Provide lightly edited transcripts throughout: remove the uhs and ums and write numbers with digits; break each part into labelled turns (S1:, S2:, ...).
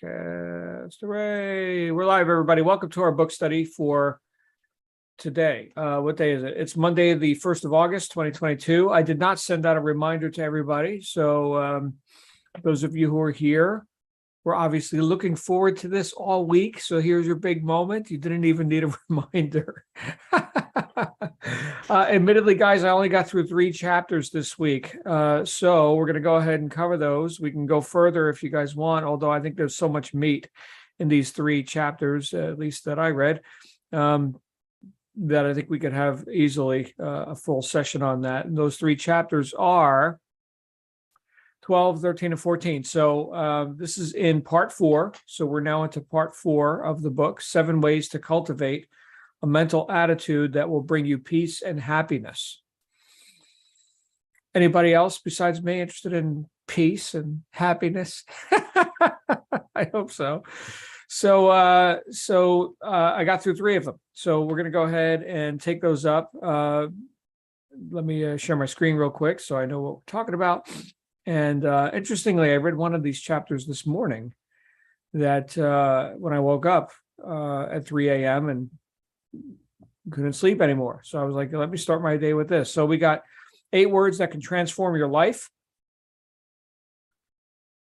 S1: podcast. Hooray. We're live, everybody. Welcome to our book study for today. What day is it? It's Monday, the 1st of August, 2022. I did not send out a reminder to everybody. So those of you who are here, we're obviously looking forward to this all week. So here's your big moment. You didn't even need a reminder. Admittedly, guys, I only got through 3 chapters this week. So we're going to go ahead and cover those. We can go further if you guys want, although I think there's so much meat in these 3 chapters, at least that I read, that I think we could have easily a full session on that. And those 3 chapters are 12, 13, and 14. So this is in part 4. So we're now into part 4 of the book, 7 Ways to Cultivate a Mental Attitude That Will Bring You Peace and Happiness. Anybody else besides me interested in peace and happiness? I hope so. So I got through 3 of them. So we're going to go ahead and take those up. Let me share my screen real quick so I know what we're talking about. And interestingly, I read one of these chapters this morning that when I woke up at 3 a.m. and couldn't sleep anymore. So I was like, let me start my day with this. So we got 8 words that can transform your life.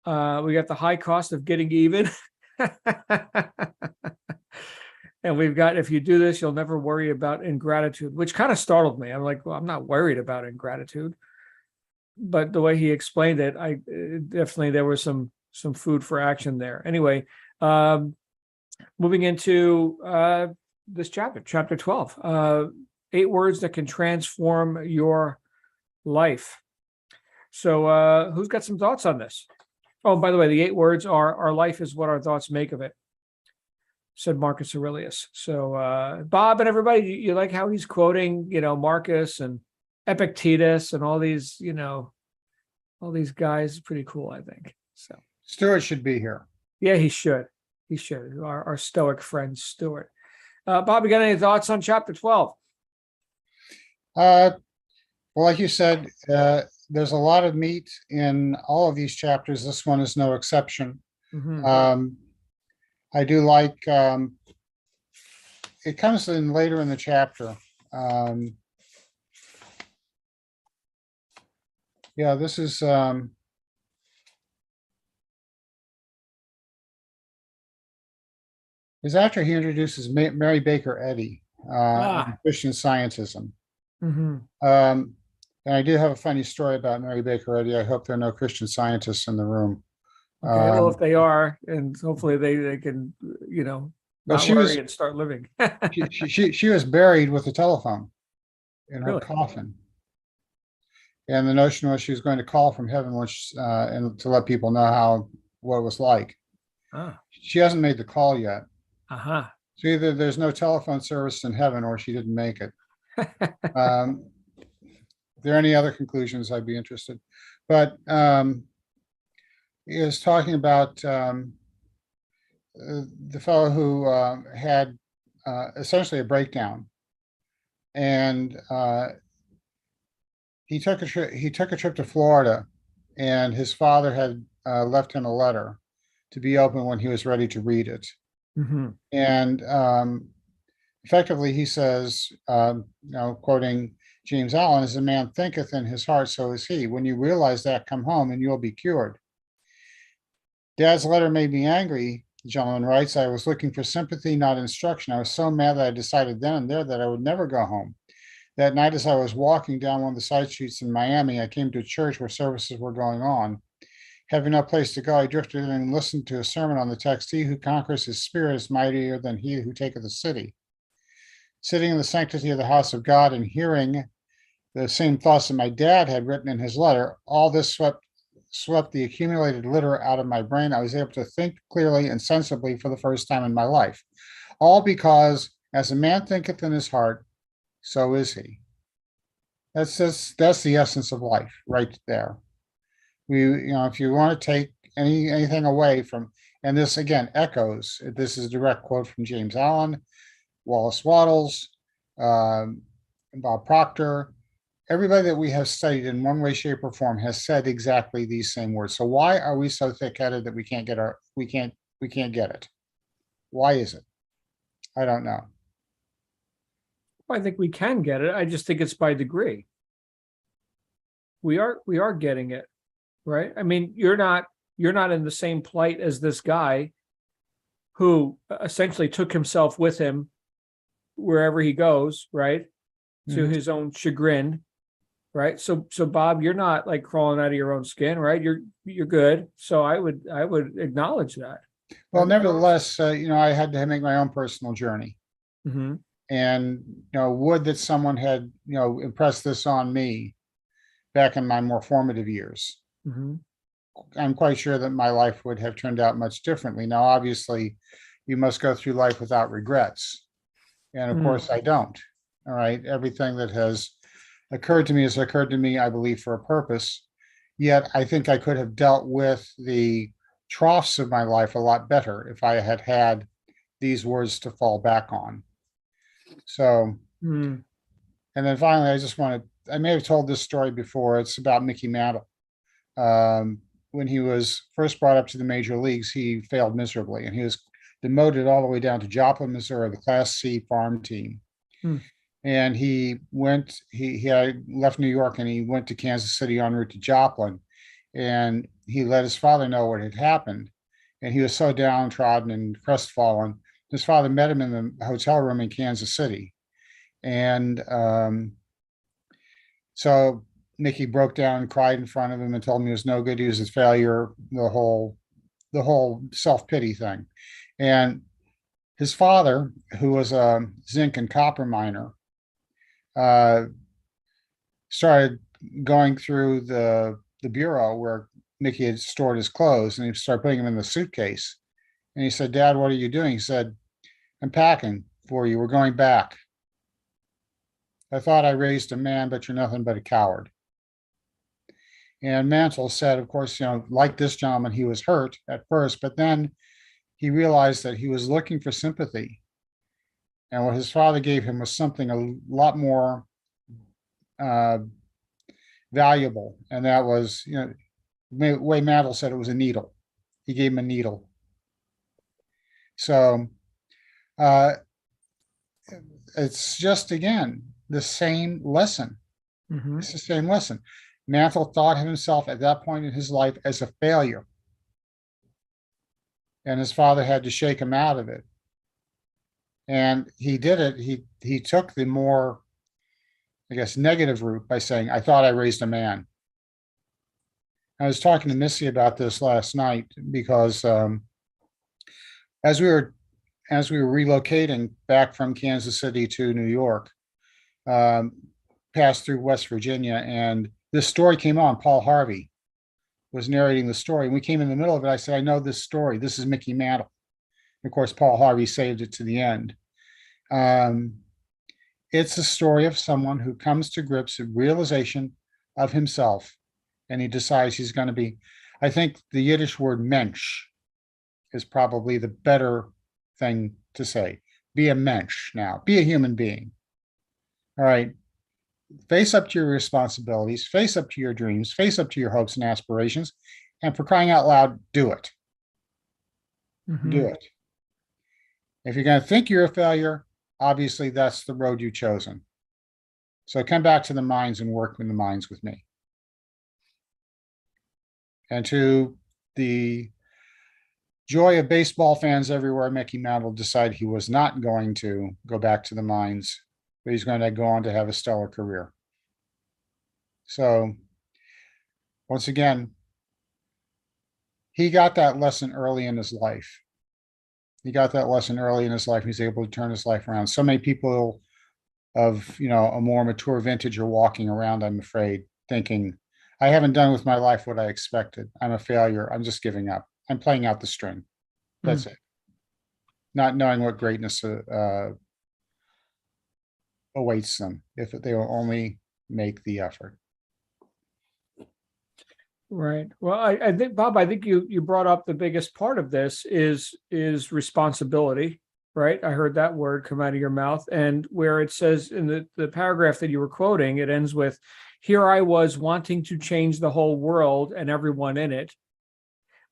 S1: We got the high cost of getting even. And we've got, if you do this, you'll never worry about ingratitude, which kind of startled me. I'm like, well, I'm not worried about ingratitude. But the way he explained it, definitely there was some food for action there. Anyway, moving into this chapter 12, 8 words that can transform your life. So who's got some thoughts on this? Oh, by the way, the 8 words are, our life is what our thoughts make of it, said Marcus Aurelius. So Bob and everybody, you like how he's quoting, Marcus and Epictetus and all these, all these guys. Pretty cool, I think. So
S2: Stuart should be here.
S1: Yeah, he should. He should. Our stoic friend, Stuart. Bob, you got any thoughts on chapter 12?
S2: Well, like you said, there's a lot of meat in all of these chapters. This one is no exception.
S1: Mm-hmm.
S2: I do like, it comes in later in the chapter. Yeah, this is, is after he introduces Mary Baker Eddy, and Christian Scientism.
S1: Mm-hmm.
S2: And I do have a funny story about Mary Baker Eddy. I hope there are no Christian scientists in the room.
S1: Okay, well, if they are, and hopefully they can, not worry and start living.
S2: she was buried with a telephone in her
S1: Really?
S2: coffin. And the notion was she was going to call from heaven and to let people know what it was like. She hasn't made the call yet.
S1: Uh-huh.
S2: So either there's no telephone service in heaven or she didn't make it. If there are any other conclusions, I'd be interested. But he was talking about the fellow who had essentially a breakdown, and he took a trip to Florida, and his father had left him a letter to be opened when he was ready to read it.
S1: Mm-hmm.
S2: And effectively, he says, quoting James Allen, as a man thinketh in his heart, so is he. When you realize that, come home and you'll be cured. Dad's letter made me angry, the gentleman writes. I was looking for sympathy, not instruction. I was so mad that I decided then and there that I would never go home. That night, as I was walking down one of the side streets in Miami, I came to a church where services were going on. Having no place to go, I drifted in and listened to a sermon on the text, he who conquers his spirit is mightier than he who taketh the city. Sitting in the sanctity of the house of God and hearing the same thoughts that my dad had written in his letter, all this swept the accumulated litter out of my brain. I was able to think clearly and sensibly for the first time in my life. All because, as a man thinketh in his heart, so is he. That's the essence of life right there. If you want to take anything away from, and this again echoes, this is a direct quote from James Allen, Wallace Wattles, Bob Proctor, everybody that we have studied in one way, shape, or form has said exactly these same words. So why are we so thick-headed that we can't We can't get it. Why is it? I don't know.
S1: I think we can get it. I just think it's by degree. We are getting it, right? I mean, you're not in the same plight as this guy who essentially took himself with him wherever he goes, right? To his own chagrin, right? So Bob, you're not like crawling out of your own skin, right? You're good. So I would acknowledge that.
S2: Well, nevertheless, I had to make my own personal journey.
S1: Mm-hmm.
S2: And, would that someone had, impressed this on me back in my more formative years.
S1: Mm-hmm.
S2: I'm quite sure that my life would have turned out much differently. Now, obviously, you must go through life without regrets. And of course, I don't. All right. Everything that has occurred to me has occurred to me, I believe, for a purpose. Yet I think I could have dealt with the troughs of my life a lot better if I had had these words to fall back on. So,
S1: Mm.
S2: and then finally, I may have told this story before. It's about Mickey Mantle. When he was first brought up to the major leagues, he failed miserably, and he was demoted all the way down to Joplin, Missouri, the Class C farm team.
S1: Mm.
S2: And he had left New York and he went to Kansas City en route to Joplin. And he let his father know what had happened. And he was so downtrodden and crestfallen. His father met him in the hotel room in Kansas City. And so Mickey broke down and cried in front of him and told him he was no good. He was a failure, the whole self-pity thing. And his father, who was a zinc and copper miner, started going through the bureau where Mickey had stored his clothes, and he started putting them in the suitcase. And he said, "Dad, what are you doing?" He said, "I'm packing for you. We're going back. I thought I raised a man, but you're nothing but a coward." And Mantle said, of course, like this gentleman, he was hurt at first, but then he realized that he was looking for sympathy. And what his father gave him was something a lot more valuable. And that was, the way Mantle said, it was a needle. He gave him a needle. So it's just, again, the same lesson.
S1: Mm-hmm.
S2: It's the same lesson. Mantle thought of himself at that point in his life as a failure. And his father had to shake him out of it. And he did it. He took the more, I guess, negative route by saying, "I thought I raised a man." I was talking to Missy about this last night because as we were relocating back from Kansas City to New York, passed through West Virginia, and this story came on. Paul Harvey was narrating the story, and we came in the middle of it. I said, "I know this story. This is Mickey Mantle." Of course, Paul Harvey saved it to the end. It's a story of someone who comes to grips with realization of himself, and he decides he's going to be, I think the Yiddish word mensch is probably the better thing to say. Be a mensch now. Be a human being. All right. Face up to your responsibilities, face up to your dreams, face up to your hopes and aspirations, and for crying out loud, do it.
S1: Mm-hmm.
S2: Do it. If you're going to think you're a failure, obviously that's the road you've chosen. So come back to the mines and work in the mines with me. And to the joy of baseball fans everywhere, Mickey Mantle decided he was not going to go back to the mines, but he's going to go on to have a stellar career. So once again, he got that lesson early in his life. He's able to turn his life around. So many people of, a more mature vintage are walking around, I'm afraid, thinking, "I haven't done with my life what I expected. I'm a failure. I'm just giving up. I'm playing out the string." That's it. Not knowing what greatness awaits them if they will only make the effort.
S1: Right. Well, I think, Bob, I think you brought up the biggest part of this is responsibility, right? I heard that word come out of your mouth, and where it says in the paragraph that you were quoting, it ends with, "Here I was wanting to change the whole world and everyone in it,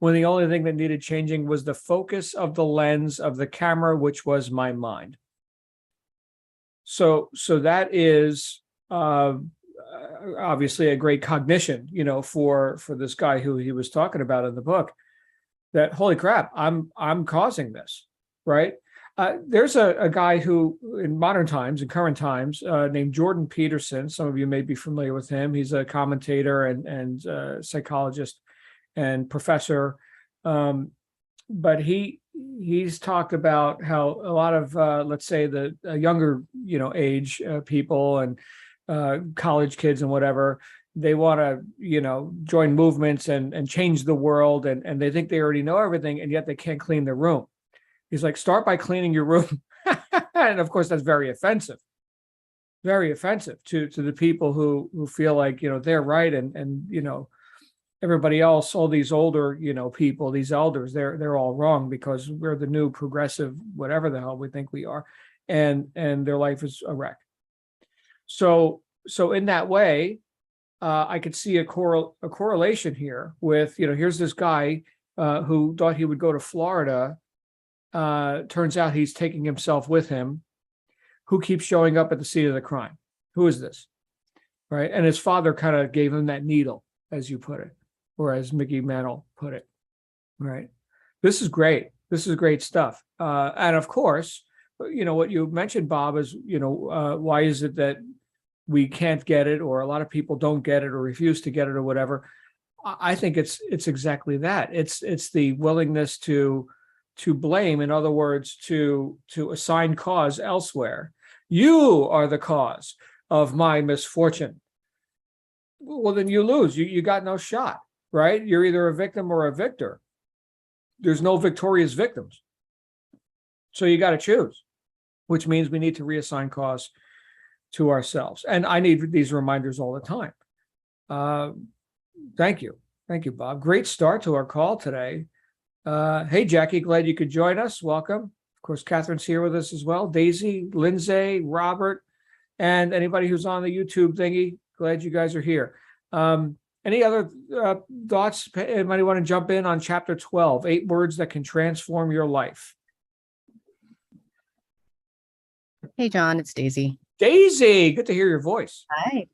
S1: when the only thing that needed changing was the focus of the lens of the camera, which was my mind. So that is obviously a great cognition, for this guy who he was talking about in the book, that holy crap, I'm causing this, right? There's a guy who in modern times, in current times, named Jordan Peterson. Some of you may be familiar with him. He's a commentator and psychologist and professor. But he's talked about how a lot of, let's say, the younger, age people and college kids and whatever, they want to, join movements and change the world. And they think they already know everything, and yet they can't clean their room. He's like, start by cleaning your room. And of course, that's very offensive to the people who feel like, they're right. And everybody else, all these older, people, these elders, they're all wrong because we're the new progressive, whatever the hell we think we are. And their life is a wreck. So in that way, I could see a correlation here with, here's this guy who thought he would go to Florida. Turns out he's taking himself with him. Who keeps showing up at the scene of the crime? Who is this? Right. And his father kind of gave him that needle, as you put it, or as Mickey Mantle put it. Right. This is great. This is great stuff. And of course, what you mentioned, Bob, is, why is it that we can't get it, or a lot of people don't get it or refuse to get it or whatever? I think it's exactly that. It's the willingness to blame. In other words, to assign cause elsewhere. You are the cause of my misfortune. Well, then you lose. You got no shot, right? You're either a victim or a victor. There's no victorious victims. So you got to choose, which means we need to reassign cause to ourselves. And I need these reminders all the time. Thank you. Thank you, Bob. Great start to our call today. Hey, Jackie, glad you could join us. Welcome. Of course, Catherine's here with us as well. Daisy, Lindsay, Robert, and anybody who's on the YouTube thingy. Glad you guys are here. Any other thoughts? Anybody want to jump in on chapter 12, 8 words that can transform your life?
S3: Hey, John, it's Daisy.
S1: Daisy, good to hear your voice.
S3: Hi.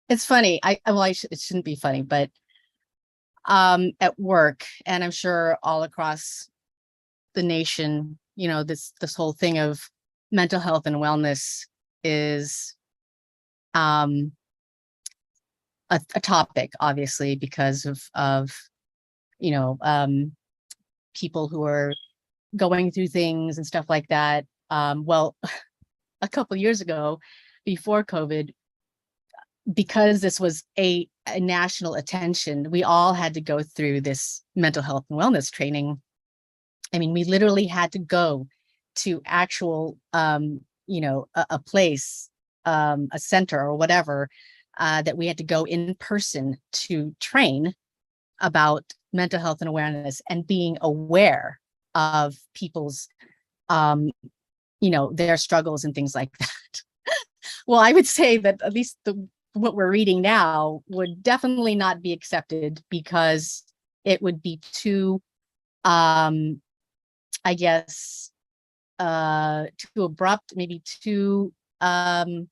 S3: It's funny. It shouldn't be funny, but at work, and I'm sure all across the nation, this whole thing of mental health and wellness is a topic, obviously, because of people who are going through things and stuff like that. Well, a couple of years ago, before COVID, because this was a national attention, we all had to go through this mental health and wellness training. I mean, we literally had to go to actual, a place, a center or whatever, that we had to go in person to train about mental health and awareness and being aware of people's, their struggles and things like that. Well, I would say that at least what we're reading now would definitely not be accepted, because it would be too, I guess, too abrupt, maybe too, I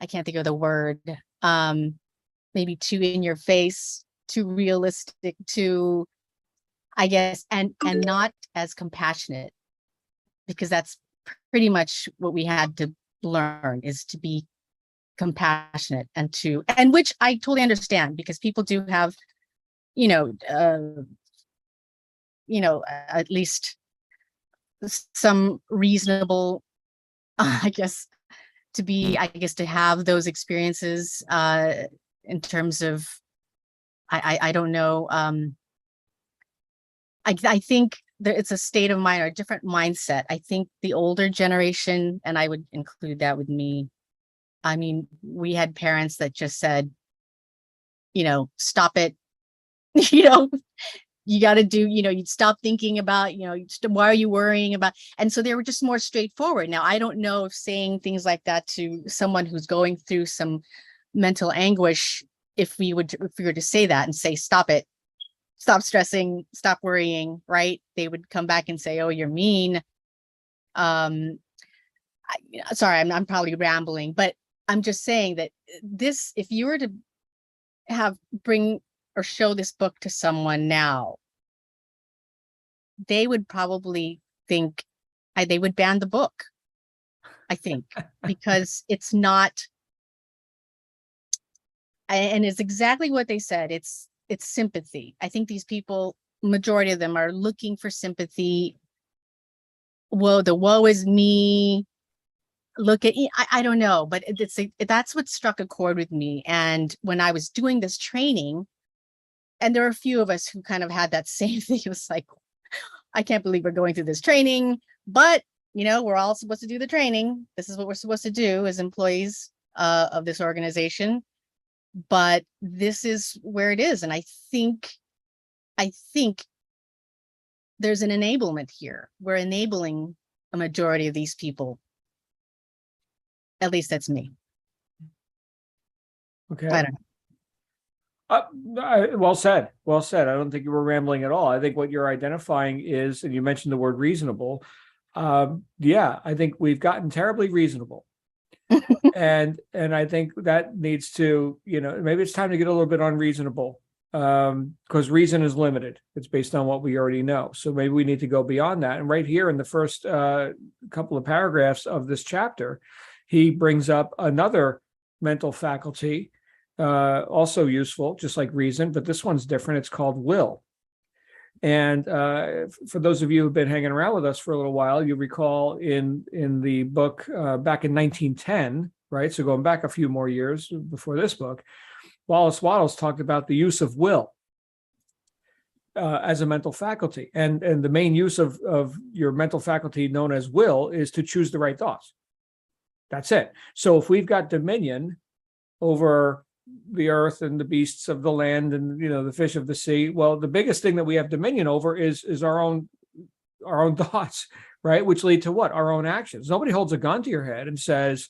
S3: can't think of the word, maybe too in your face, too realistic, too, I guess, and not as compassionate, because that's pretty much what we had to learn, is to be compassionate, and which I totally understand, because people do have, at least some reasonable, I guess, to have those experiences, in terms of, I don't know. I think that it's a state of mind or a different mindset. I think the older generation, and I would include that with me, I mean, we had parents that just said, stop it, you got to do, you'd stop thinking about, why are you worrying about? And so they were just more straightforward. Now, I don't know if saying things like that to someone who's going through some mental anguish if we were to say that and say, stop it, stop stressing, stop worrying, right? They would come back and say, oh, you're mean. Sorry, I'm probably rambling, but I'm just saying that this, if you were to bring or show this book to someone now, they would probably think they would ban the book, I think, because it's not, and it's exactly what they said. It's sympathy. I think these people, majority of them, are looking for sympathy. Whoa, the woe is me. Look at, I don't know, but that's what struck a chord with me. And when I was doing this training, and there are a few of us who kind of had that same thing. It was like, I can't believe we're going through this training, but we're all supposed to do the training. This is what we're supposed to do as employees of this organization. But this is where it is. And I think there's an enablement here. We're enabling a majority of these people. At least that's me.
S1: Okay.
S3: I don't know.
S1: Well said. Well said. I don't think you were rambling at all. I think what you're identifying is, and you mentioned the word reasonable. Yeah, I think we've gotten terribly reasonable. and I think that needs to, maybe it's time to get a little bit unreasonable, because reason is limited. It's based on what we already know. So maybe we need to go beyond that. And right here in the first couple of paragraphs of this chapter, he brings up another mental faculty, also useful, just like reason, but this one's different. It's called will. And for those of you who've been hanging around with us for a little while, you recall in the book back in 1910, right? So going back a few more years before this book, Wallace Wattles talked about the use of will as a mental faculty. And the main use of your mental faculty known as will is to choose the right thoughts. That's it. So if we've got dominion over the earth and the beasts of the land and the fish of the sea, well, the biggest thing that we have dominion over is our own thoughts, right? Which lead to what? Our own actions. Nobody holds a gun to your head and says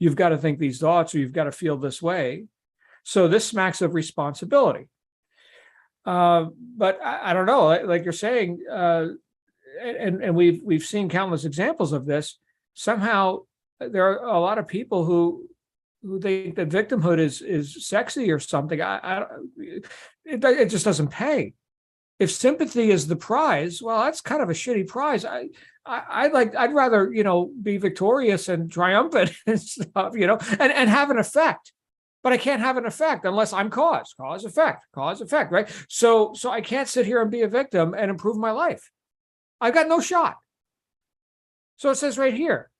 S1: you've got to think these thoughts or you've got to feel this way. So this smacks of responsibility. But I don't know, like you're saying, and we've seen countless examples of this. Somehow there are a lot of people who think that victimhood is sexy or something. It just doesn't pay. If sympathy is the prize, well, that's kind of a shitty prize. I'd rather be victorious and triumphant and stuff, and have an effect. But I can't have an effect unless I'm cause effect, right? So I can't sit here and be a victim and improve my life. I've got no shot. So it says right here,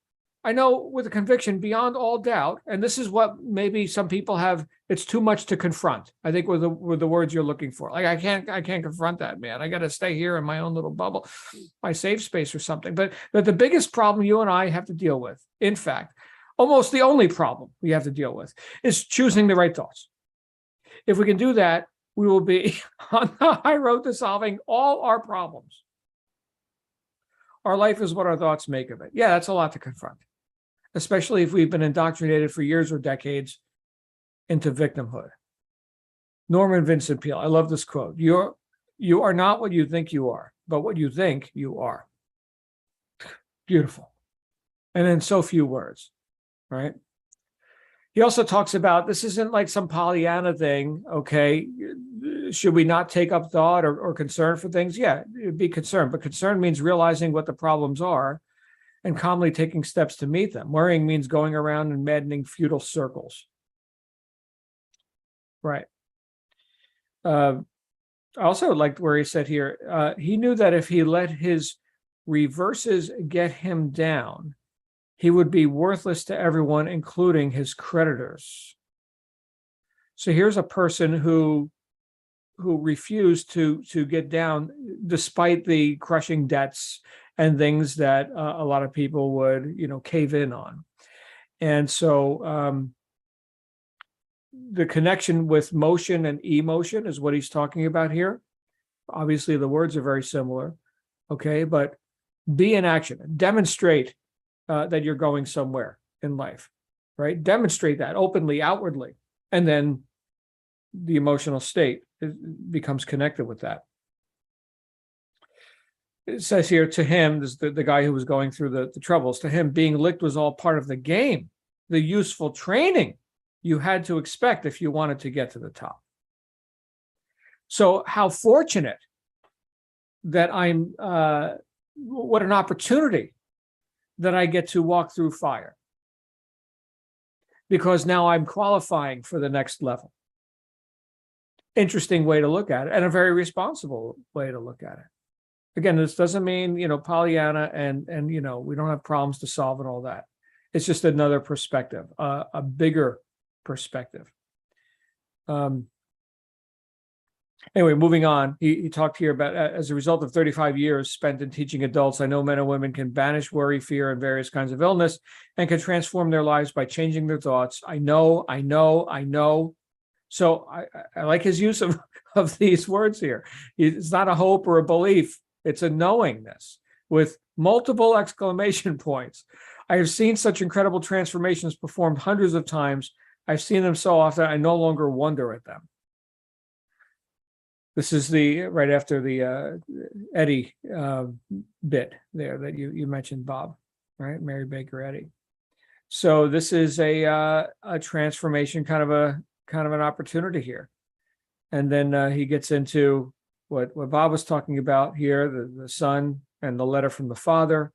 S1: I know with a conviction beyond all doubt, and this is what maybe some people have, it's too much to confront. I think with the words you're looking for. Like I can't confront that, man. I got to stay here in my own little bubble, my safe space or something. But the biggest problem you and I have to deal with, in fact, almost the only problem we have to deal with, is choosing the right thoughts. If we can do that, we will be on the high road to solving all our problems. Our life is what our thoughts make of it. Yeah, that's a lot to confront, especially if we've been indoctrinated for years or decades into victimhood. Norman Vincent Peale, I love this quote. You are not what you think you are, but what you think you are. Beautiful. And in so few words, right? He also talks about, this isn't like some Pollyanna thing, okay? Should we not take up thought or concern for things? Yeah, be concerned, but concern means realizing what the problems are and calmly taking steps to meet them. Worrying means going around in maddening futile circles. Right. I also liked where he said here, he knew that if he let his reverses get him down, he would be worthless to everyone, including his creditors. So here's a person who refused to get down despite the crushing debts and things that a lot of people would, cave in on. And so the connection with motion and emotion is what he's talking about here. Obviously, the words are very similar, okay? But be in action, demonstrate that you're going somewhere in life, right? Demonstrate that openly, outwardly, and then the emotional state becomes connected with that. It says here, to him, this is the guy who was going through the troubles, to him, being licked was all part of the game, the useful training you had to expect if you wanted to get to the top. So how fortunate that what an opportunity that I get to walk through fire, because now I'm qualifying for the next level. Interesting way to look at it, and a very responsible way to look at it. Again, this doesn't mean, Pollyanna and we don't have problems to solve and all that. It's just another perspective, a bigger perspective. Anyway, moving on, he talked here about, as a result of 35 years spent in teaching adults, I know men and women can banish worry, fear, and various kinds of illness, and can transform their lives by changing their thoughts. I know. So I like his use of these words here. It's not a hope or a belief. It's a knowingness with multiple exclamation points. I have seen such incredible transformations performed hundreds of times. I've seen them so often, I no longer wonder at them. This is right after the Eddie bit there that you mentioned, Bob, right? Mary Baker Eddy. So this is a transformation, kind of an opportunity here. And then he gets into what Bob was talking about here, the son and the letter from the father,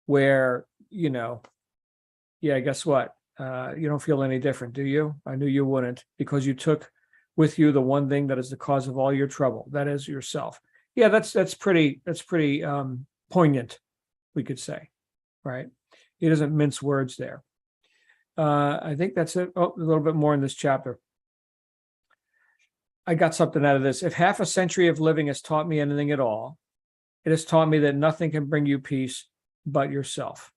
S1: where, guess what? You don't feel any different, do you? I knew you wouldn't, because you took with you the one thing that is the cause of all your trouble, that is yourself. Yeah, that's pretty poignant, we could say, right? He doesn't mince words there. I think that's it. Oh, a little bit more in this chapter. I got something out of this. If half a century of living has taught me anything at all, it has taught me that nothing can bring you peace but yourself.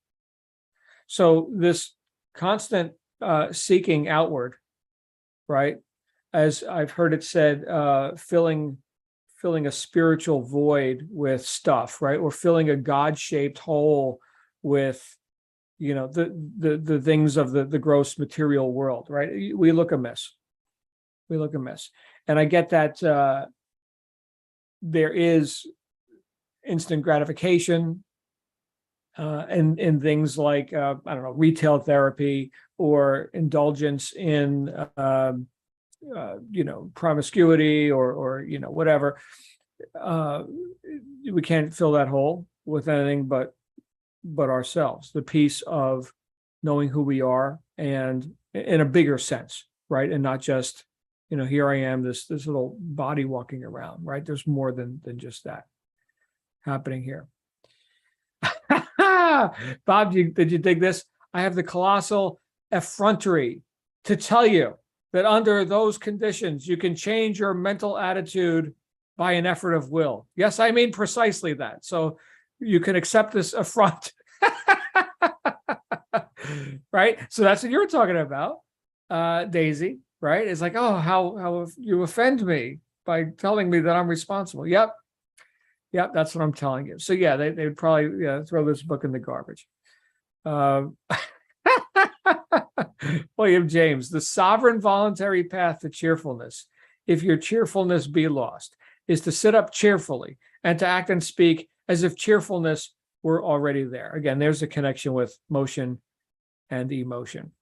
S1: So this constant seeking outward, right? As I've heard it said, filling a spiritual void with stuff, right? Or filling a God-shaped hole with, the things of the gross material world, right? We look a mess. And I get that there is instant gratification in things like, retail therapy or indulgence in, promiscuity or whatever. We can't fill that hole with anything but ourselves, the peace of knowing who we are, and in a bigger sense, right? And not just, here I am, this little body walking around, right? There's more than just that happening here. Bob, did you dig this? I have the colossal effrontery to tell you that under those conditions, you can change your mental attitude by an effort of will. Yes, I mean precisely that. So you can accept this affront, right? So that's what you're talking about, Daisy, right? It's like, oh, how you offend me by telling me that I'm responsible. Yep, that's what I'm telling you. So yeah, they would probably throw this book in the garbage. William James, the sovereign voluntary path to cheerfulness, if your cheerfulness be lost, is to sit up cheerfully and to act and speak as if cheerfulness were already there. Again, there's a connection with motion and emotion.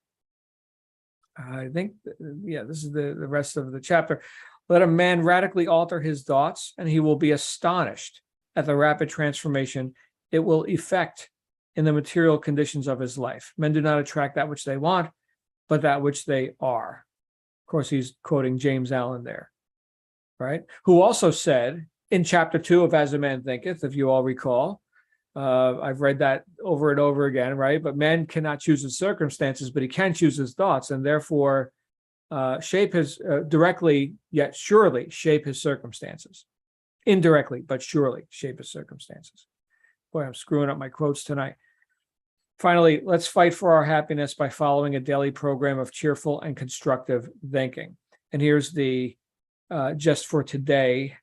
S1: I think, this is the rest of the chapter. Let a man radically alter his thoughts, and he will be astonished at the rapid transformation it will effect in the material conditions of his life. Men do not attract that which they want, but that which they are. Of course, he's quoting James Allen there, right? Who also said in chapter 2 of As a Man Thinketh, if you all recall, I've read that over and over again, right? But man cannot choose his circumstances, but he can choose his thoughts, and therefore shape his directly yet surely shape his circumstances. Indirectly, but surely shape his circumstances. Boy, I'm screwing up my quotes tonight. Finally, let's fight for our happiness by following a daily program of cheerful and constructive thinking. And here's the just for today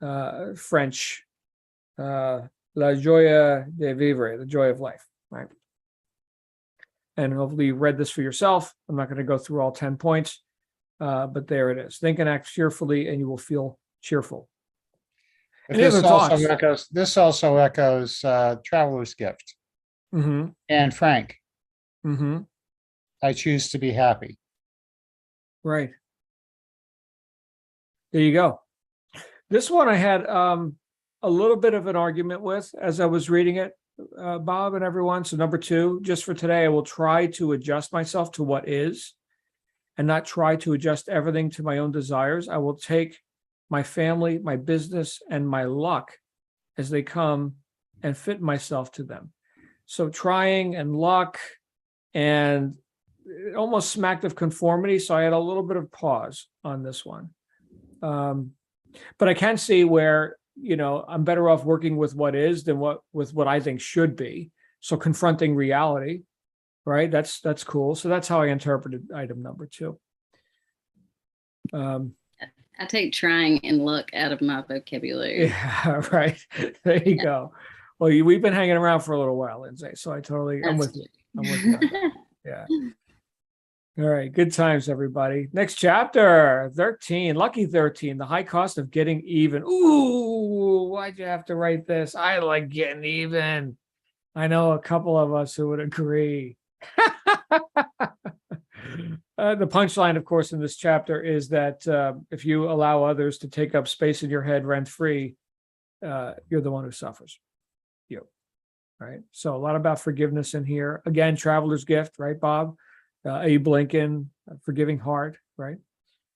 S1: French, la joie de vivre, the joy of life, right? And hopefully you read this for yourself. I'm not going to go through all 10 points. But there it is. Think and act cheerfully, and you will feel cheerful.
S2: But
S1: Any other thoughts?
S2: This also echoes Traveler's Gift
S1: Mm-hmm.
S2: and Frank.
S1: Mm-hmm.
S2: I choose to be happy.
S1: Right. There you go. This one I had a little bit of an argument with as I was reading it, Bob and everyone. So number 2, just for today, I will try to adjust myself to what is and not try to adjust everything to my own desires. I will take my family, my business, and my luck as they come and fit myself to them. So trying and luck, and it almost smacked of conformity. So I had a little bit of pause on this one. But I can see where, I'm better off working with what is than with what I think should be. So confronting reality, right? That's cool. So that's how I interpreted item number 2.
S4: I take trying and luck out of my vocabulary.
S1: Yeah, right. There you go. Well, we've been hanging around for a little while, Lindsay. So I'm with you. I'm with you. Yeah. All right. Good times, everybody. Next chapter, 13, lucky 13, the high cost of getting even. Ooh, why'd you have to write this? I like getting even. I know a couple of us who would agree. The punchline, of course, in this chapter is that if you allow others to take up space in your head rent-free, you're the one who suffers. You. Right. So a lot about forgiveness in here. Again, traveler's gift, right, Bob? Abe Lincoln, Forgiving Heart, right?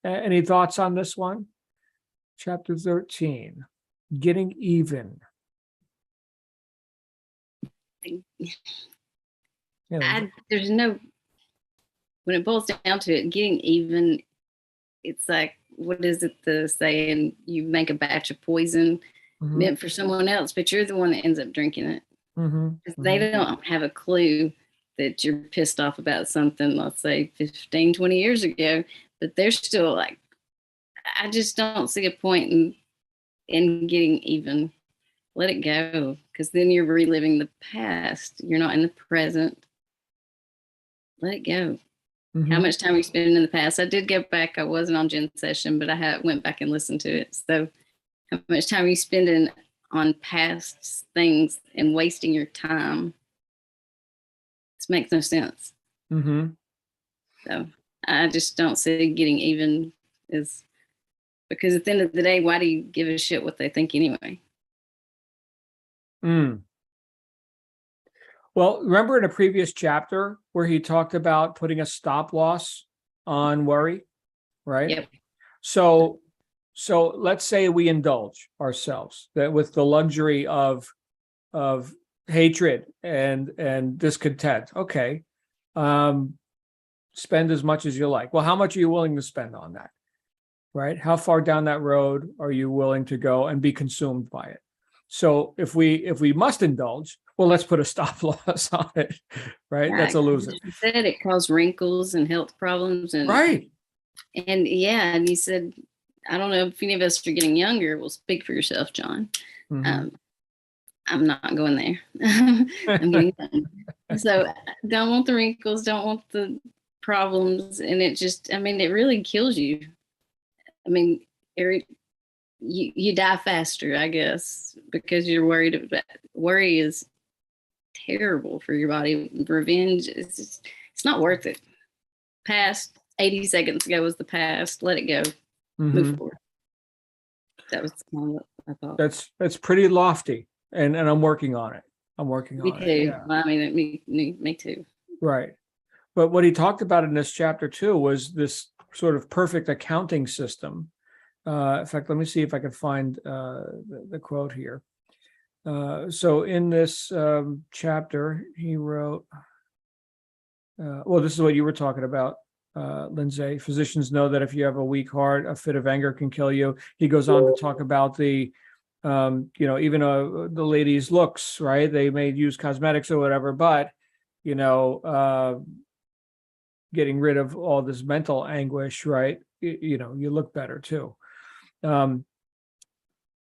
S1: Any thoughts on this one? Chapter 13, getting even.
S4: There's no, when it boils down to it, getting even, it's like, what is it, the saying, you make a batch of poison meant for someone else, but you're the one that ends up drinking it. Because they don't have a clue that you're pissed off about something, let's say 15, 20 years ago, but they're still like, I just don't see a point in getting even. Let it go, because then you're reliving the past. You're not in the present. Let it go. How much time we spend in the past? I did go back. I wasn't on Jen's session, but I went back and listened to it. So how much time are you spending on past things and wasting your time? This makes no sense. So I just don't see getting even is, because at the end of the day, why do you give a shit what they think anyway?
S1: Well, remember in a previous chapter where he talked about putting a stop loss on worry, right?
S4: Yep.
S1: So let's say we indulge ourselves that with the luxury of hatred and discontent. Okay. Spend as much as you like. Well, how much are you willing to spend on that? Right? How far down that road are you willing to go and be consumed by it? So if we must indulge, well, let's put a stop loss on it, right? That's a loser.
S4: You said it caused wrinkles and health problems, and
S1: right.
S4: And yeah, and you said, I don't know if any of us are getting younger. Well, speak for yourself, John. I'm not going there. I'm getting done. So don't want the wrinkles, don't want the problems, and it just, I mean, it really kills you. I mean, Eric, you die faster, I guess, because you're worried about. Worry is terrible for your body. Revenge it's not worth it. Past 80 seconds ago was the past. Let it go. Move forward. That was what I thought.
S1: That's pretty lofty, and I'm working on it.
S4: Me too. Yeah. Well, I mean, me too.
S1: Right. But what he talked about in this chapter too was this sort of perfect accounting system. In fact, let me see if I can find the quote here. So in this chapter, he wrote, well, this is what you were talking about, Lindsay. Physicians know that if you have a weak heart, a fit of anger can kill you. He goes on to talk about the, even the lady's looks, right? They may use cosmetics or whatever, but, getting rid of all this mental anguish, right? You look better too.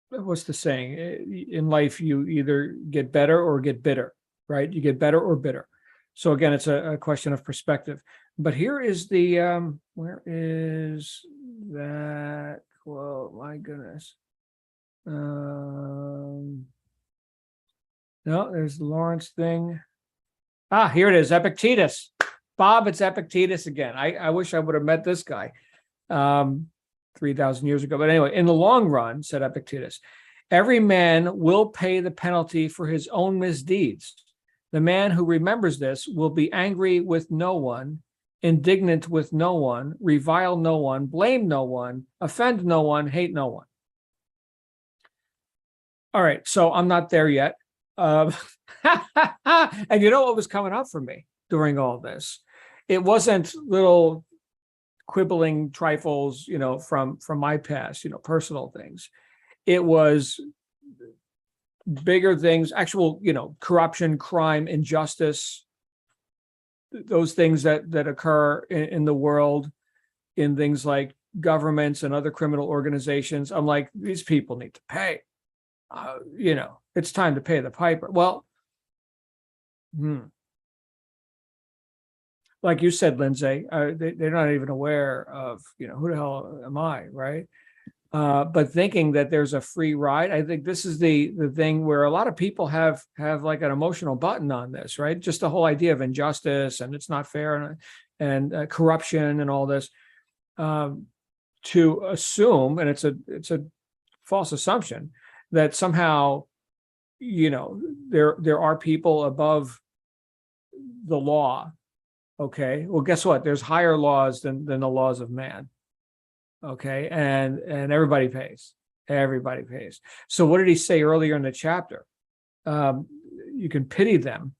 S1: What's the saying? In life, you either get better or get bitter, right? You get better or bitter. So again, it's a question of perspective. But here is the, where is that quote? My goodness. No, there's the Lawrence thing. Ah, here it is, Epictetus. Bob, it's Epictetus again. I wish I would have met this guy 3,000 years ago. But anyway, in the long run, said Epictetus, every man will pay the penalty for his own misdeeds. The man who remembers this will be angry with no one, indignant with no one, revile no one, blame no one, offend no one, hate no one. All right, so I'm not there yet. And you know what was coming up for me during all this? It wasn't little quibbling trifles, from my past, personal things. It was bigger things, actual, corruption, crime, injustice, those things that occur in the world, in things like governments and other criminal organizations. I'm like, these people need to pay. It's time to pay the piper. Well, like you said, Lindsay, they're not even aware of, who the hell am I, right? But thinking that there's a free ride, I think this is the thing where a lot of people have like an emotional button on this, right? Just the whole idea of injustice and it's not fair and corruption and all this, to assume, and it's a false assumption, that somehow, there are people above the law. Okay, well, guess what? There's higher laws than the laws of man. Okay, and everybody pays. Everybody pays. So what did he say earlier in the chapter? You can pity them.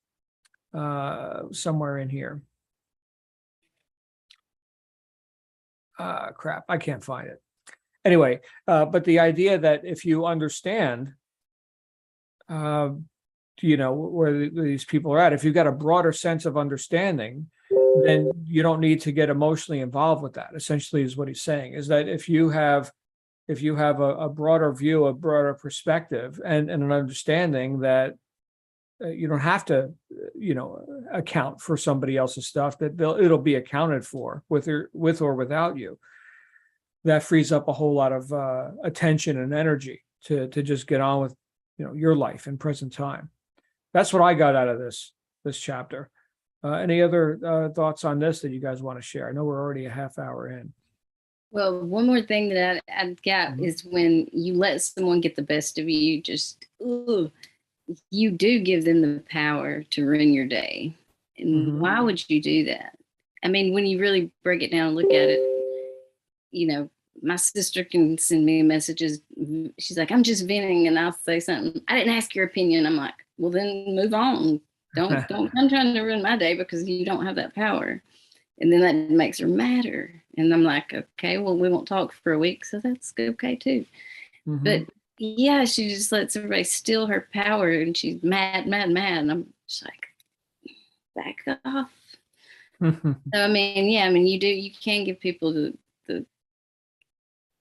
S1: Somewhere in here. Crap, I can't find it. Anyway, but the idea that if you understand, where these people are at, if you've got a broader sense of understanding, then you don't need to get emotionally involved with that. Essentially, is what he's saying, is that if you have a broader view, a broader perspective, and an understanding that you don't have to, account for somebody else's stuff, that it'll be accounted for with or without you. That frees up a whole lot of attention and energy to just get on with, your life in present time. That's what I got out of this chapter. Any other thoughts on this that you guys want to share? I know we're already a half hour in.
S4: Well, one more thing that I've got is when you let someone get the best of you, you do give them the power to ruin your day. And why would you do that? I mean, when you really break it down and look at it, my sister can send me messages. She's like, I'm just venting, and I'll say something. I didn't ask your opinion. I'm like, well, then move on. Don't come trying to ruin my day because you don't have that power. And then that makes her madder. And I'm like, okay, well, we won't talk for a week, so that's okay too. But yeah, she just lets everybody steal her power, and she's mad. And I'm just like, back off. So I mean, you can give people the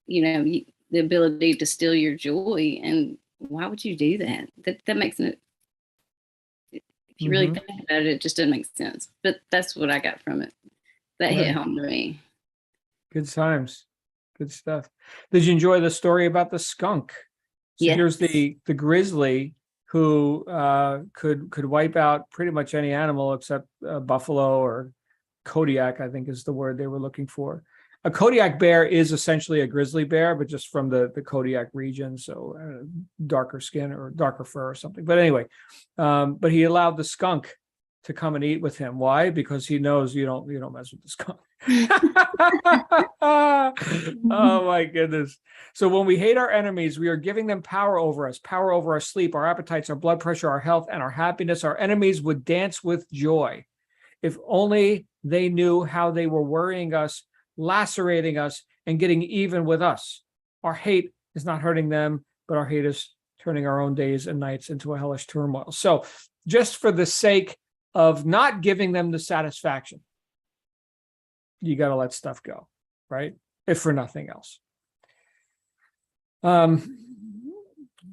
S4: the ability to steal your joy, and why would you do that? That makes it. If you really think about it, it just doesn't make sense. But that's what I got from it. That hit home to me. Good
S1: times. Good stuff. Did you enjoy the story about the skunk? So here's the grizzly who could wipe out pretty much any animal except buffalo or Kodiak, I think is the word they were looking for. A Kodiak bear is essentially a grizzly bear, but just from the Kodiak region, so darker skin or darker fur or something. But anyway, but he allowed the skunk to come and eat with him. Why? Because he knows you don't mess with the skunk. Oh my goodness. So when we hate our enemies, we are giving them power over us, power over our sleep, our appetites, our blood pressure, our health, and our happiness. Our enemies would dance with joy. If only they knew how they were worrying us, lacerating us, and getting even with us. Our hate is not hurting them, but our hate is turning our own days and nights into a hellish turmoil. So just for the sake of not giving them the satisfaction, you got to let stuff go, right? If for nothing else.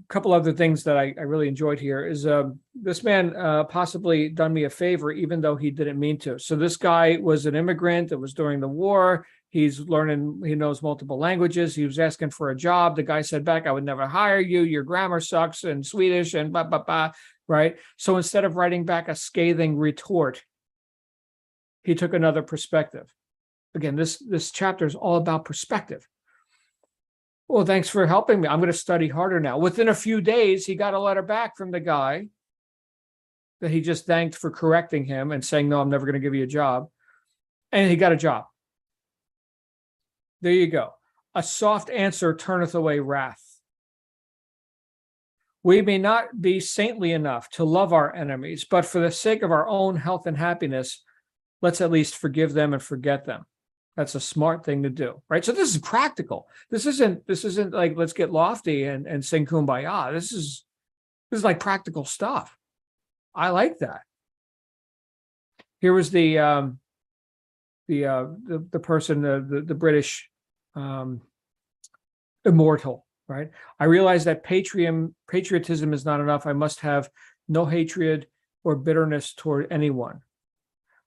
S1: couple other things that I really enjoyed here is this man possibly done me a favor, even though he didn't mean to. So this guy was an immigrant. It was during the war. He's learning, he knows multiple languages. He was asking for a job. The guy said back, I would never hire you. Your grammar sucks and Swedish and blah, blah, blah, right? So instead of writing back a scathing retort, he took another perspective. Again, this chapter is all about perspective. Well, thanks for helping me. I'm going to study harder now. Within a few days, he got a letter back from the guy that he just thanked for correcting him and saying, no, I'm never going to give you a job. And he got a job. There you go. A soft answer turneth away wrath. We may not be saintly enough to love our enemies, but for the sake of our own health and happiness, let's at least forgive them and forget them. That's a smart thing to do, right? So this is practical. This isn't like, let's get lofty and sing Kumbaya. This is like practical stuff. I like that. Here was the person, the British immortal, right? I realize that patriotism is not enough. I must have no hatred or bitterness toward anyone.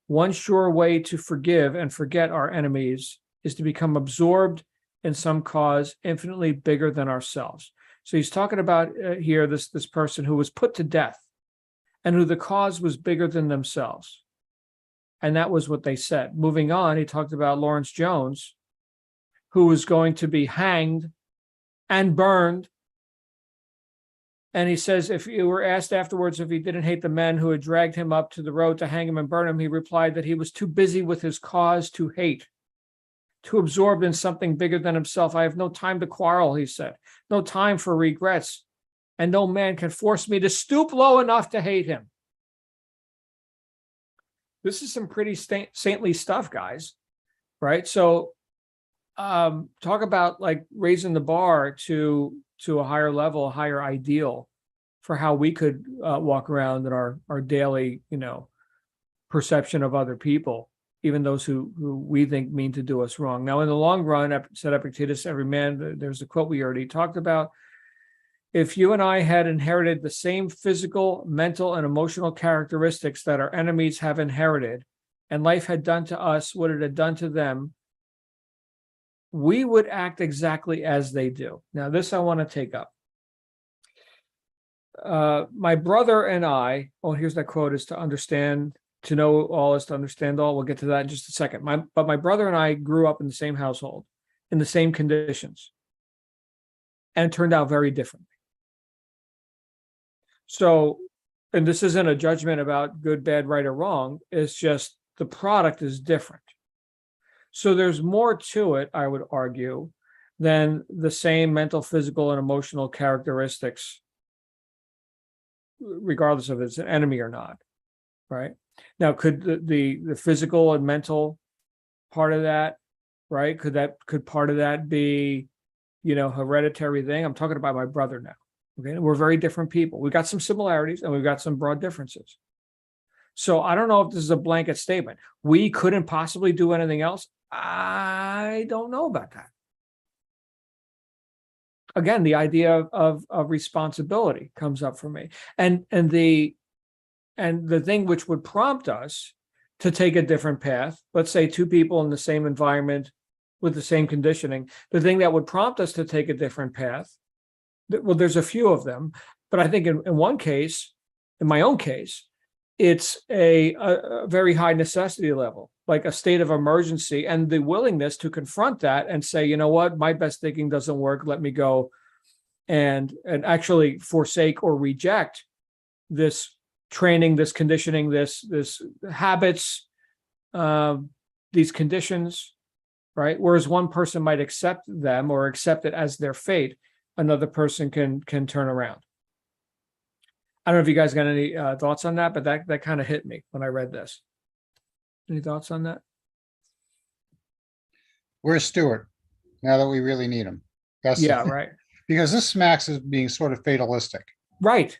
S1: One sure way to forgive and forget our enemies is to become absorbed in some cause infinitely bigger than ourselves. So he's talking about here this person who was put to death and who the cause was bigger than themselves. And that was what they said. Moving on, he talked about Lawrence Jones, who was going to be hanged and burned. And he says, if you were asked afterwards if he didn't hate the men who had dragged him up to the road to hang him and burn him, he replied that he was too busy with his cause to hate, too absorbed in something bigger than himself. I have no time to quarrel, he said, no time for regrets, and no man can force me to stoop low enough to hate him. This is some pretty saintly stuff, guys, right? So talk about like raising the bar to a higher level, a higher ideal for how we could walk around in our daily, perception of other people, even those who we think mean to do us wrong. Now, in the long run, said Epictetus, every man, there's a quote we already talked about. If you and I had inherited the same physical, mental, and emotional characteristics that our enemies have inherited, and life had done to us what it had done to them, we would act exactly as they do. Now, this I want to take up. My brother and I, here's that quote, is to understand, to know all is to understand all. We'll get to that in just a second. But my brother and I grew up in the same household, in the same conditions, and it turned out very differently. So, and this isn't a judgment about good, bad, right, or wrong. It's just the product is different. So there's more to it, I would argue, than the same mental, physical, and emotional characteristics, regardless of if it's an enemy or not, right? Now, could the physical and mental part of that, right? Could part of that be, hereditary thing? I'm talking about my brother now. Okay, we're very different people. We've got some similarities and we've got some broad differences. So I don't know if this is a blanket statement. We couldn't possibly do anything else. I don't know about that. Again, the idea of responsibility comes up for me. And the thing which would prompt us to take a different path, let's say two people in the same environment with the same conditioning, the thing that would prompt us to take a different path, well, there's a few of them, but I think in one case, in my own case, it's a very high necessity level, like a state of emergency, and the willingness to confront that and say, you know what, my best thinking doesn't work. Let me go and actually forsake or reject this training, this conditioning, this habits, these conditions, right? Whereas one person might accept them or accept it as their fate, another person can turn around. I don't know if you guys got any thoughts on that, but that kind of hit me when I read this. Any thoughts on that?
S2: Where's Stewart? Now that we really need him. That's
S1: Yeah, right.
S2: Because this smacks as being sort of fatalistic.
S1: Right.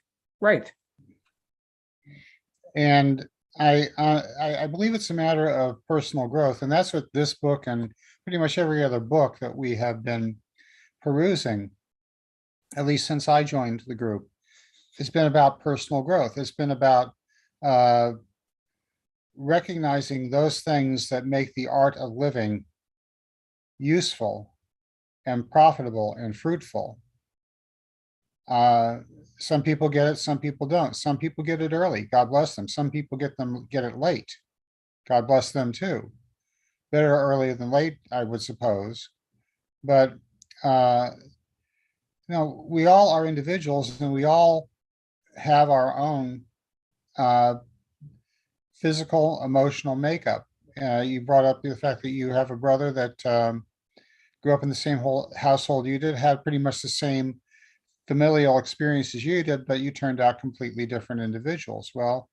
S2: And I believe it's a matter of personal growth. And that's what this book and pretty much every other book that we have been perusing at least since I joined the group, it's been about personal growth. It's been about recognizing those things that make the art of living useful and profitable and fruitful. Some people get it, some people don't. Some people get it early. God bless them. Some people get it late. God bless them too. Better early than late, I would suppose. But we all are individuals, and we all have our own physical, emotional makeup. You brought up the fact that you have a brother that grew up in the same household you did, had pretty much the same familial experience as you did, but you turned out completely different individuals. Well,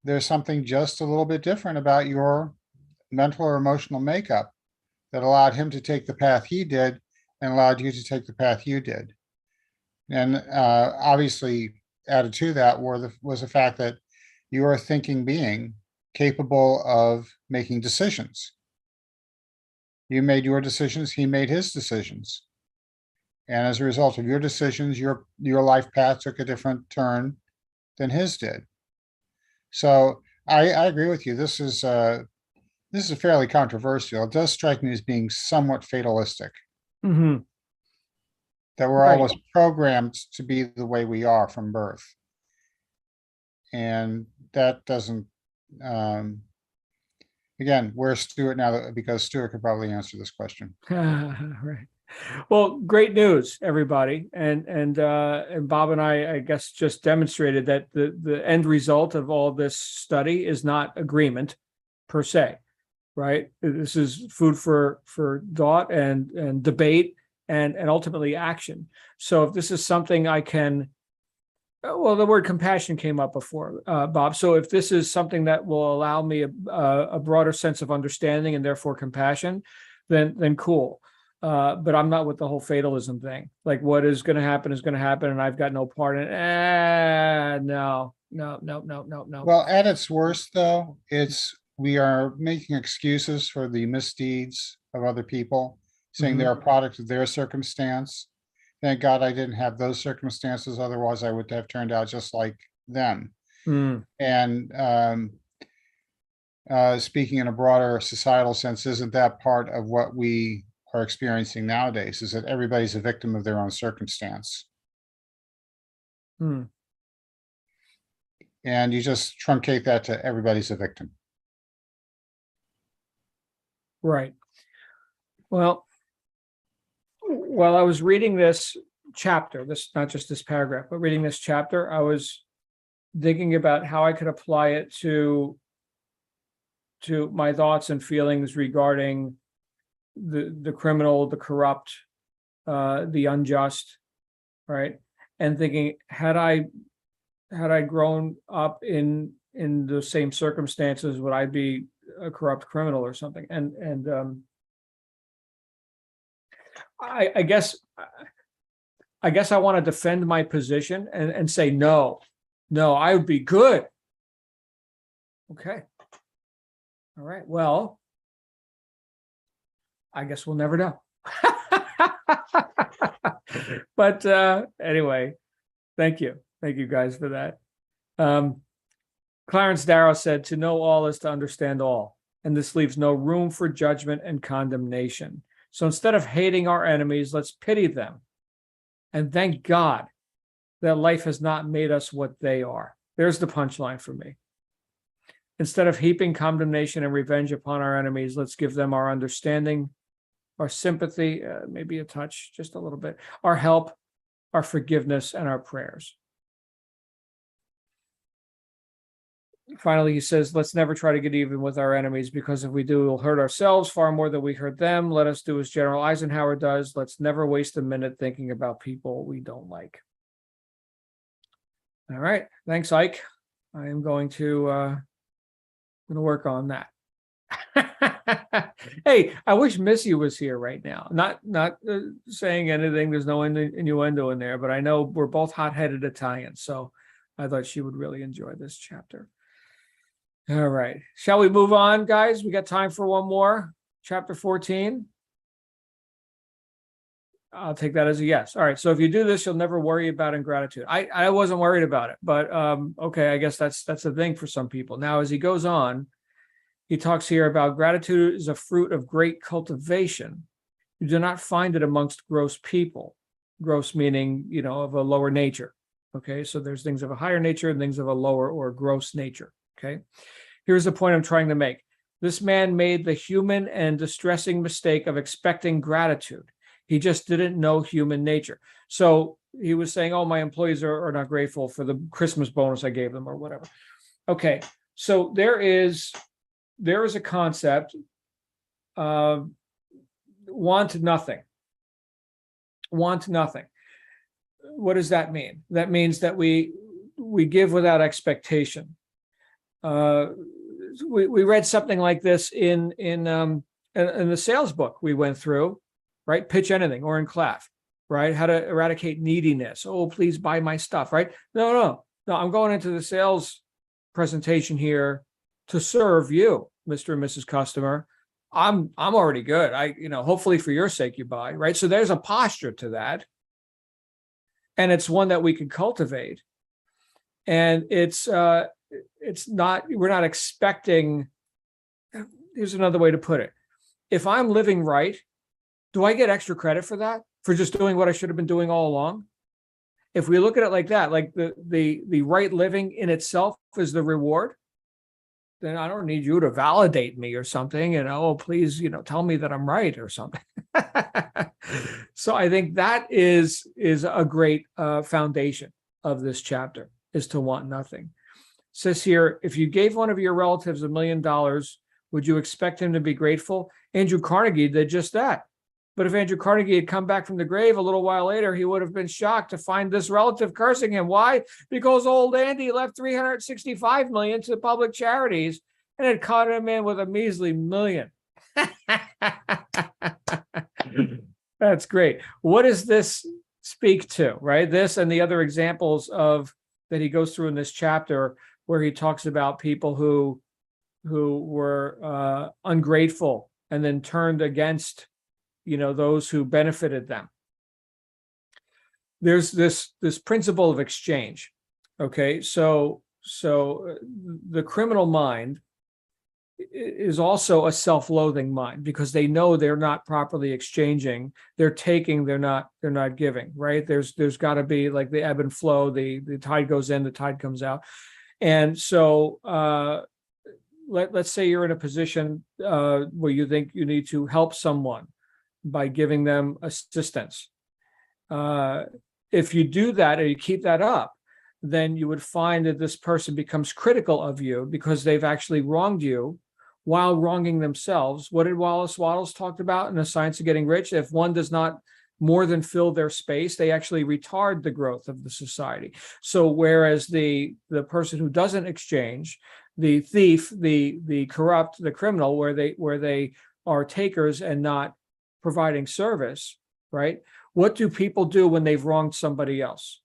S2: there's something just a little bit different about your mental or emotional makeup that allowed him to take the path he did and allowed you to take the path you did. And obviously added to that was the fact that you're a thinking being capable of making decisions. You made your decisions, he made his decisions. And as a result of your decisions, your life path took a different turn than his did. So I agree with you. This is fairly controversial. It does strike me as being somewhat fatalistic.
S1: Mm-hmm.
S2: That we're always programmed to be the way we are from birth. And that doesn't, again, where's Stuart now? Because Stuart could probably answer this question.
S1: Right. Well, great news, everybody. And Bob and I guess, just demonstrated that the end result of all this study is not agreement per se, right? This is food for thought and debate and ultimately action. So if this is something I can, well, the word compassion came up before, Bob. So if this is something that will allow me a broader sense of understanding and therefore compassion, then cool. But I'm not with the whole fatalism thing. Like, what is going to happen is going to happen, and I've got no part in it. No.
S2: Well, at its worst, though, we are making excuses for the misdeeds of other people, saying they're a product of their circumstance. Thank God I didn't have those circumstances. Otherwise, I would have turned out just like them. And speaking in a broader societal sense, isn't that part of what we are experiencing nowadays? Is that everybody's a victim of their own circumstance? And you just truncate that to everybody's a victim.
S1: Right. Well, while I was reading this chapter, not just this paragraph, but reading this chapter, I was thinking about how I could apply it to my thoughts and feelings regarding the criminal, the corrupt, the unjust, right? And thinking, had I grown up in the same circumstances, would I be a corrupt criminal or something? And I guess I want to defend my position and say no, I would be good. Okay. All right. Well, I guess we'll never know. But anyway, thank you guys for that. Clarence Darrow said, "To know all is to understand all, and this leaves no room for judgment and condemnation. So instead of hating our enemies, let's pity them. And thank God that life has not made us what they are." There's the punchline for me. Instead of heaping condemnation and revenge upon our enemies, let's give them our understanding, our sympathy, maybe a touch, just a little bit, our help, our forgiveness, and our prayers. Finally, he says, let's never try to get even with our enemies, because if we do, we'll hurt ourselves far more than we hurt them. Let us do as General Eisenhower does. Let's never waste a minute thinking about people we don't like. All right. Thanks, Ike. I am going to work on that. Hey, I wish Missy was here right now. Not saying anything. There's no innuendo in there, but I know we're both hot-headed Italians, so I thought she would really enjoy this chapter. All right. Shall we move on, guys? We got time for one more. Chapter 14. I'll take that as a yes. All right. So if you do this, you'll never worry about ingratitude. I wasn't worried about it, but okay, I guess that's a thing for some people. Now, as he goes on, he talks here about gratitude is a fruit of great cultivation. You do not find it amongst gross people. Gross meaning, of a lower nature. Okay, so there's things of a higher nature and things of a lower or gross nature. Okay, here's the point I'm trying to make. This man made the human and distressing mistake of expecting gratitude. He just didn't know human nature. So he was saying, oh, my employees are not grateful for the Christmas bonus I gave them or whatever. Okay, so there is a concept of want nothing. Want nothing. What does that mean? That means that we give without expectation. We read something like this in the sales book we went through, right? Pitch Anything, or in class, right? How to eradicate neediness. Oh, please buy my stuff, right? No. I'm going into the sales presentation here to serve you, Mr. and Mrs. Customer. I'm already good. Hopefully for your sake you buy, right? So there's a posture to that. And it's one that we can cultivate. And we're not expecting, here's another way to put it. If I'm living right, do I get extra credit for that? For just doing what I should have been doing all along? If we look at it like that, like the right living in itself is the reward, then I don't need you to validate me or something. Oh, please, tell me that I'm right or something. So I think that is a great foundation of this chapter, is to want nothing. It says here, if you gave one of your relatives $1 million, would you expect him to be grateful? Andrew Carnegie did just that. But if Andrew Carnegie had come back from the grave a little while later, he would have been shocked to find this relative cursing him. Why? Because old Andy left $365 million to public charities and had caught him in with a measly $1 million. That's great. What does this speak to, right? This and the other examples that he goes through in this chapter, where he talks about people who were ungrateful and then turned against those who benefited them. There's this principle of exchange. Okay, so the criminal mind is also a self-loathing mind, because they know they're not properly exchanging. They're taking, they're not giving, right? There's got to be like the ebb and flow. The tide goes in, the tide comes out. And so let's say you're in a position where you think you need to help someone by giving them assistance. If you do that, or you keep that up, then you would find that this person becomes critical of you because they've actually wronged you while wronging themselves. What did Wallace Wattles talked about in The Science of Getting Rich? If one does not more than fill their space, they actually retard the growth of the society. So whereas the person who doesn't exchange, the thief, the corrupt, the criminal, where they are takers and not providing service, right? What do people do when they've wronged somebody else?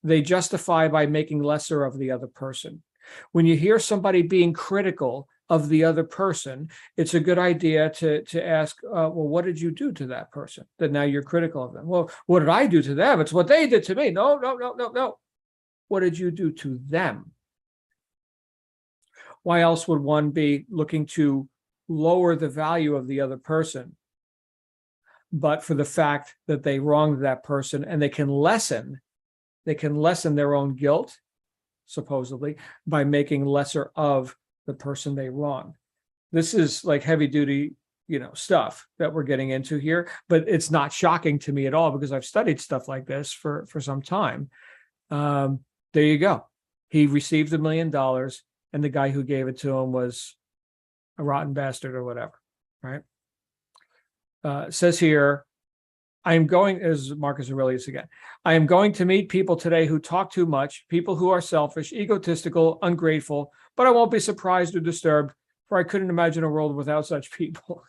S1: They justify by making lesser of the other person. When you hear somebody being critical of the other person, it's a good idea to ask, well, what did you do to that person that now you're critical of them? Well, what did I do to them? It's what they did to me. No. What did you do to them? Why else would one be looking to lower the value of the other person, but for the fact that they wronged that person, and they can lessen their own guilt, supposedly, by making lesser of the person they wronged. This is like heavy duty, stuff that we're getting into here, but it's not shocking to me at all, because I've studied stuff like this for some time. There you go. He received $1 million, and the guy who gave it to him was a rotten bastard or whatever, right? It says here, as Marcus Aurelius again, I am going to meet people today who talk too much, people who are selfish, egotistical, ungrateful, but I won't be surprised or disturbed, for I couldn't imagine a world without such people.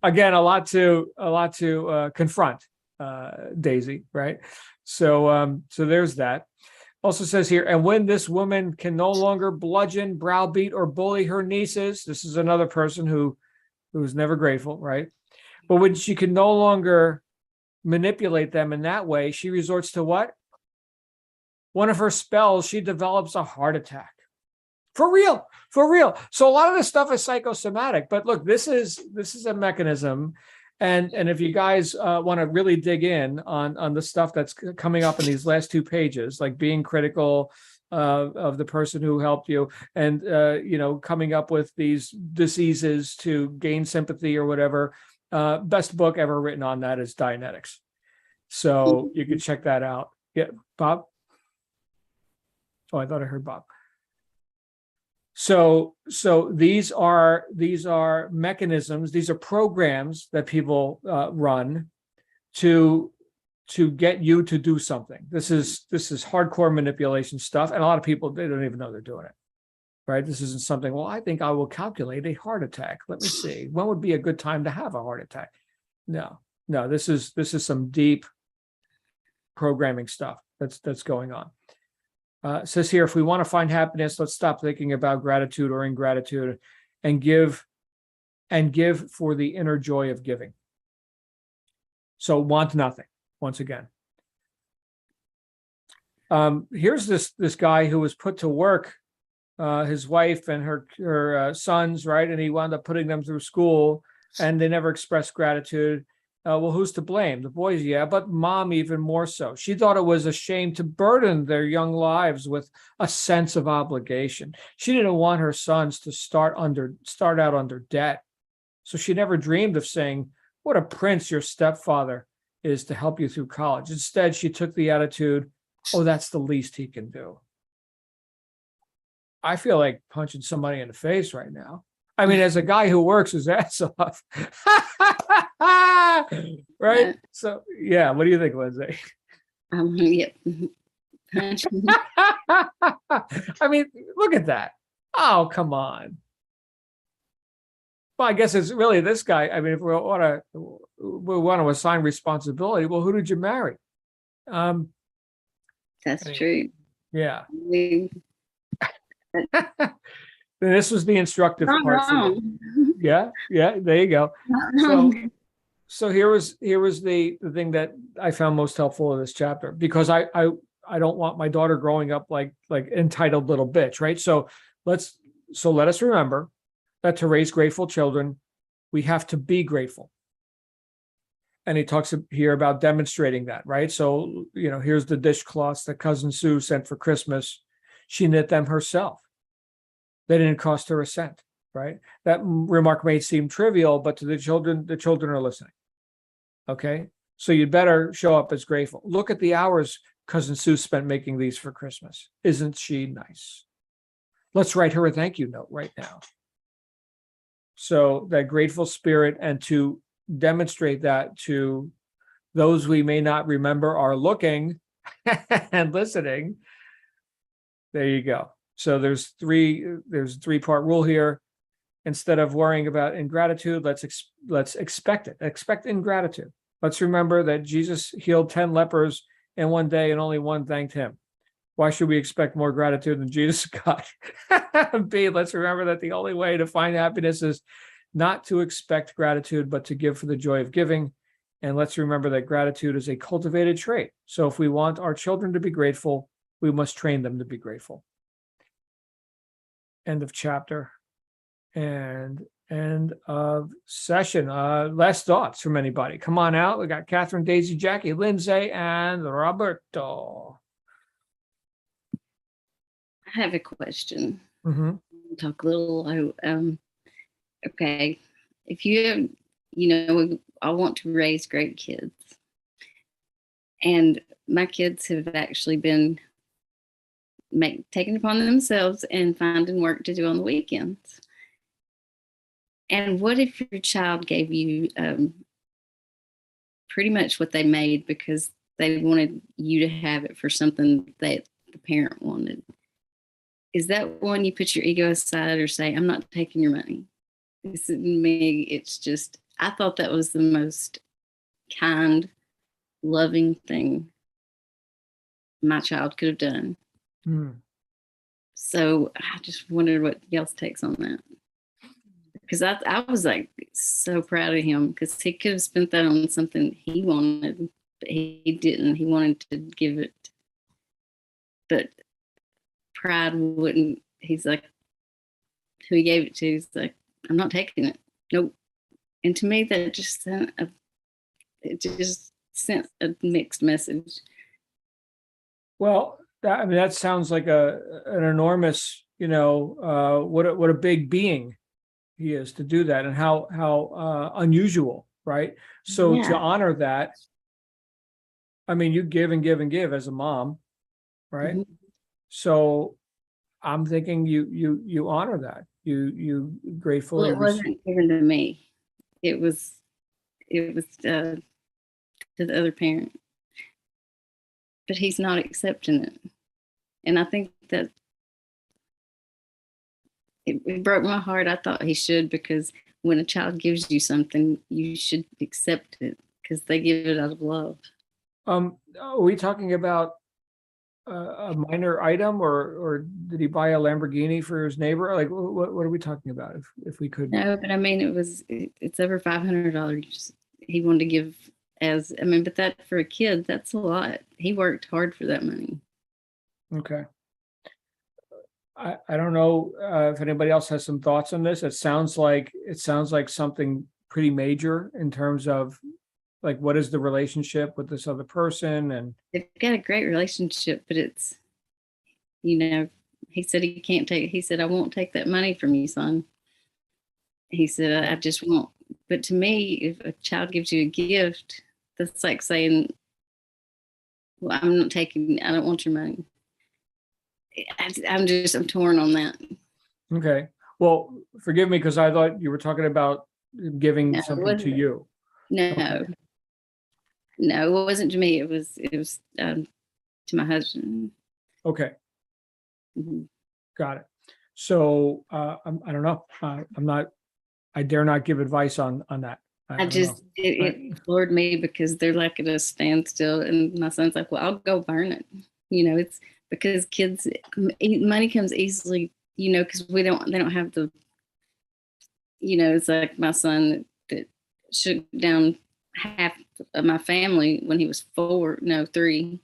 S1: Again, a lot to confront, Daisy, right? So there's that. Also says here, and when this woman can no longer bludgeon, browbeat, or bully her nieces, this is another person who's never grateful, right? But when she can no longer manipulate them in that way, she resorts to what? One of her spells, she develops a heart attack. For real, for real. So a lot of this stuff is psychosomatic, but look, this is a mechanism. And if you guys want to really dig in on the stuff that's coming up in these last 2 pages, like being critical of the person who helped you, and coming up with these diseases to gain sympathy or whatever, best book ever written on that is Dianetics. So you can check that out. Yeah, Bob. Oh, I thought I heard Bob. So these are mechanisms, these are programs that people run to get you to do something. This is hardcore manipulation stuff, and a lot of people, they don't even know they're doing it. Right? This isn't something, well, I think I will calculate a heart attack. Let me see. When would be a good time to have a heart attack? No, this is some deep programming stuff that's going on. It says here, if we want to find happiness, let's stop thinking about gratitude or ingratitude and give for the inner joy of giving. So want nothing, once again. Here's this guy who was put to work, his wife and her sons, right? And he wound up putting them through school, and they never expressed gratitude. Well, who's to blame? The boys, yeah, but mom even more so. She thought it was a shame to burden their young lives with a sense of obligation. She didn't want her sons to start out under debt. So she never dreamed of saying, what a prince your stepfather is to help you through college. Instead, she took the attitude, oh, that's the least he can do. I feel like punching somebody in the face right now. I mean, as a guy who works his ass off. Right?
S4: Yeah.
S1: So, yeah, what do you think, Lindsay?
S4: Yep.
S1: I mean, look at that. Oh, come on. Well, I guess it's really this guy. I mean, if we want to assign responsibility, well, who did you marry?
S4: That's
S1: Anyway.
S4: true.
S1: Yeah.
S4: We-
S1: This was the instructive
S4: Not
S1: part for me.
S4: wrong.
S1: Yeah, there you go.
S4: Not
S1: So,
S4: wrong.
S1: so here was the thing that I found most helpful in this chapter, because I don't want my daughter growing up like entitled little bitch, right? So let us remember that to raise grateful children, we have to be grateful. And he talks here about demonstrating that, right? So, here's the dishcloths that Cousin Sue sent for Christmas. She knit them herself. They didn't cost her a cent, right? That remark may seem trivial, but to the children are listening. Okay? So you'd better show up as grateful. Look at the hours Cousin Sue spent making these for Christmas. Isn't she nice? Let's write her a thank you note right now. So that grateful spirit, and to demonstrate that to those we may not remember are looking and listening. There you go. So there's a 3-part rule here. Instead of worrying about ingratitude, let's expect it. Expect ingratitude. Let's remember that Jesus healed 10 lepers in one day and only one thanked him. Why should we expect more gratitude than Jesus got? B, let's remember that the only way to find happiness is not to expect gratitude, but to give for the joy of giving. And let's remember that gratitude is a cultivated trait. So if we want our children to be grateful, we must train them to be grateful. End of chapter and end of session. Last thoughts from anybody? Come on out. We got Catherine, Daisy, Jackie, Lindsay, and Roberto.
S4: I have a question.
S1: Mm-hmm.
S4: Talk a little. Okay, if you have, I want to raise great kids, and my kids have actually been taking upon themselves and finding work to do on the weekends. And what if your child gave you pretty much what they made because they wanted you to have it for something that the parent wanted? Is that one you put your ego aside or say, I'm not taking your money? This is me. It's just, I thought that was the most kind, loving thing my child could have done. So I just wondered what y'all's takes on that. because I was like so proud of him because he could have spent that on something he wanted, but he didn't. He wanted to give it, but pride wouldn't. He's like, who he gave it to, he's like, I'm not taking it. Nope. And to me, that just sent a mixed message.
S1: Well, that sounds like an enormous, what a big being he is to do that, and how unusual, right? So to
S4: Yeah.
S1: honor that, I mean, you give and give and give as a mom, right?
S4: Mhm.
S1: So I'm thinking you honor that. You
S4: Well,
S1: gratefully
S4: it wasn't given to me. It was to the other parent, but he's not accepting it, and I think that it broke my heart. I thought he should, because when a child gives you something, you should accept it because they give it out of love.
S1: Are we talking about a minor item, or did he buy a Lamborghini for his neighbor? Like, what are we talking about? If we could.
S4: No, but I mean, it's over $500. He wanted to give but that for a kid, that's a lot. He worked hard for that money.
S1: Okay. I don't know if anybody else has some thoughts on this. It sounds like something pretty major in terms of, like, what is the relationship with this other person? And
S4: They've got a great relationship, but it's, he said he said, I won't take that money from you, son. He said, I just won't. But to me, if a child gives you a gift, that's like saying, well, I don't want your money. I'm torn on that.
S1: okay, well, forgive me, because I thought you were talking about giving
S4: No, it
S1: something to
S4: wasn't.
S1: you.
S4: No,
S1: Okay.
S4: no, it wasn't to me. It was to my husband.
S1: Okay,
S4: Mhm.
S1: got it. So I don't know. I dare not give advice on that.
S4: I
S1: don't
S4: just,
S1: know.
S4: it floored me because they're like at a standstill, and my son's like, well, I'll go burn it. It's because kids, money comes easily, because they don't have the, it's like my son that shook down half of my family when he was 3,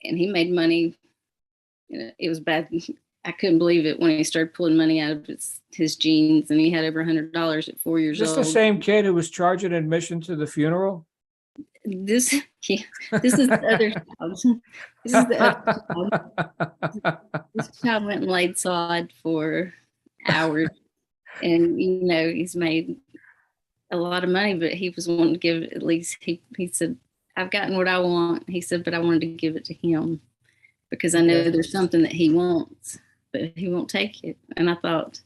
S4: and he made money. It was bad. I couldn't believe it when he started pulling money out of his jeans, and he had over $100 at 4 years
S1: Is this
S4: old.
S1: the same kid who was charging admission to the funeral?
S4: This is the other child. This is the other child. This child went and laid sod for hours, and he's made a lot of money, but he was wanting to give at least. He said, I've gotten what I want. He said, but I wanted to give it to him because I know
S1: Okay.
S4: there's something that he wants, but he won't take it. And I thought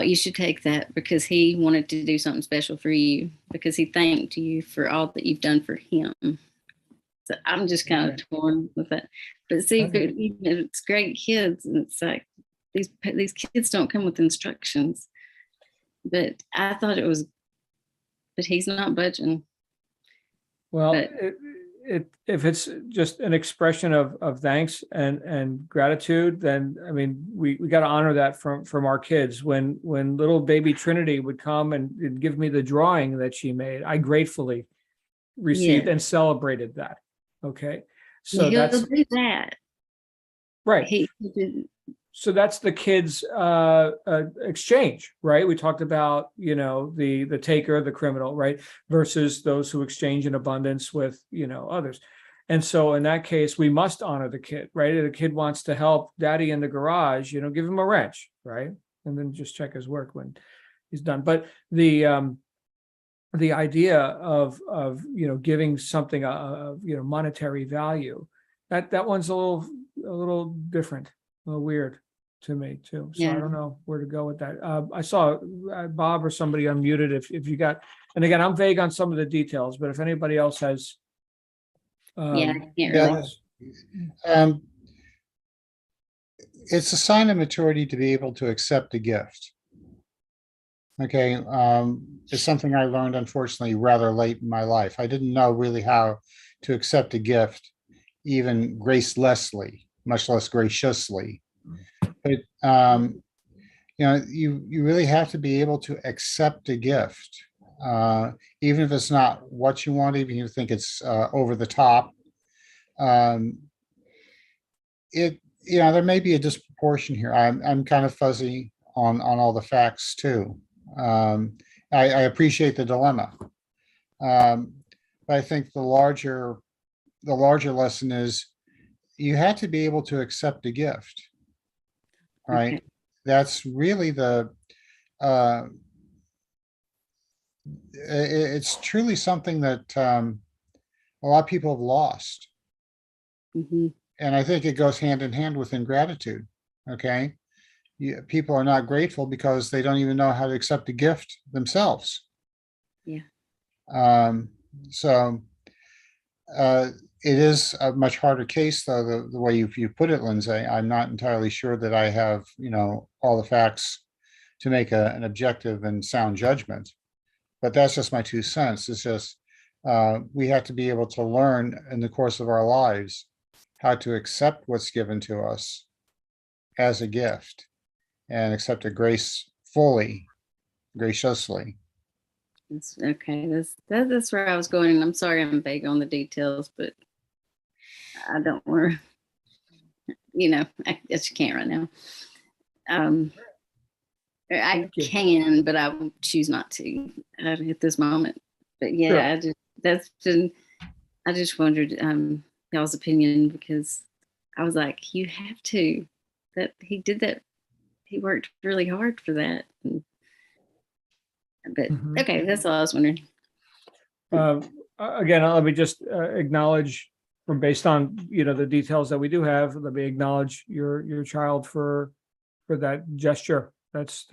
S4: you should take that because he wanted to do something special for you, because he thanked you for all that you've done for him. So I'm just kind of torn with that. But see,
S1: Okay.
S4: it's great kids, and it's like these kids don't come with instructions. But I thought it was, but he's not budging.
S1: Well,
S4: But
S1: if it's just an expression of thanks and gratitude, then I mean, we got to honor that from our kids. When little baby Trinity would come and give me the drawing that she made, I gratefully received
S4: Yeah.
S1: and celebrated that. Okay, so
S4: he'll
S1: that's
S4: do that.
S1: right.
S4: He did.
S1: So that's the kids' exchange, right? We talked about, the taker, the criminal, right, versus those who exchange in abundance with, others. And so in that case, we must honor the kid, right? If the kid wants to help daddy in the garage, give him a wrench, right? And then just check his work when he's done. But the idea of giving something monetary value, that one's a little different, a little weird to me too. So I
S4: Yeah.
S1: don't know where to go with that. I saw Bob or somebody unmuted. If you got, and again, I'm vague on some of the details, but if anybody else has,
S4: Yeah, I can't
S2: Yeah.
S4: really.
S2: It's a sign of maturity to be able to accept a gift. Okay, it's something I learned, unfortunately, rather late in my life. I didn't know really how to accept a gift, even gracelessly, much less graciously. But you really have to be able to accept a gift, even if it's not what you want, even if you think it's over the top. Um, there may be a disproportion here. I'm kind of fuzzy on all the facts too. I appreciate the dilemma. But I think the larger lesson is you had to be able to accept a gift, right?
S4: Okay.
S2: That's really it's truly something that a lot of people have lost.
S4: Hmm.
S2: And I think it goes hand in hand with ingratitude. Okay. People are not grateful because they don't even know how to accept a gift themselves.
S4: Yeah.
S2: So it is a much harder case, though, the way you put it, Lindsay. I'm not entirely sure that I have, all the facts to make an objective and sound judgment. But that's just my 2 cents. It's just we have to be able to learn in the course of our lives how to accept what's given to us as a gift and accept it graciously.
S4: That's okay. That's where I was going. And I'm sorry I'm vague on the details, but I don't want to, I just can't right now. I
S1: Thank you.
S4: can, but I will choose not to at this moment. But yeah,
S1: Sure.
S4: I just wondered y'all's opinion, because I was like, you have to, that he did that. He worked really hard for that. But
S1: Mhm.
S4: okay, that's all I was wondering.
S1: Again, let me just acknowledge, from based on the details that we do have, let me acknowledge your child for that gesture. That's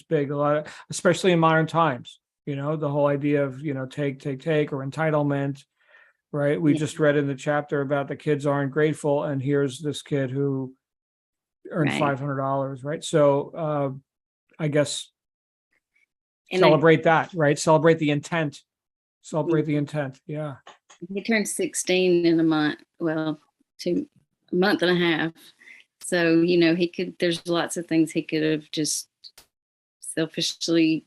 S1: big. A lot of, especially in modern times. The whole idea of take or entitlement, right? We
S4: Yeah.
S1: just read in the chapter about the kids aren't grateful, and here's this kid who earned
S4: Right.
S1: $500, right? So I guess
S4: And
S1: celebrate that, right? Celebrate the intent. Celebrate the intent. Yeah.
S4: he turned 16 in a month. Well, a month and a half. So, there's lots of things he could have just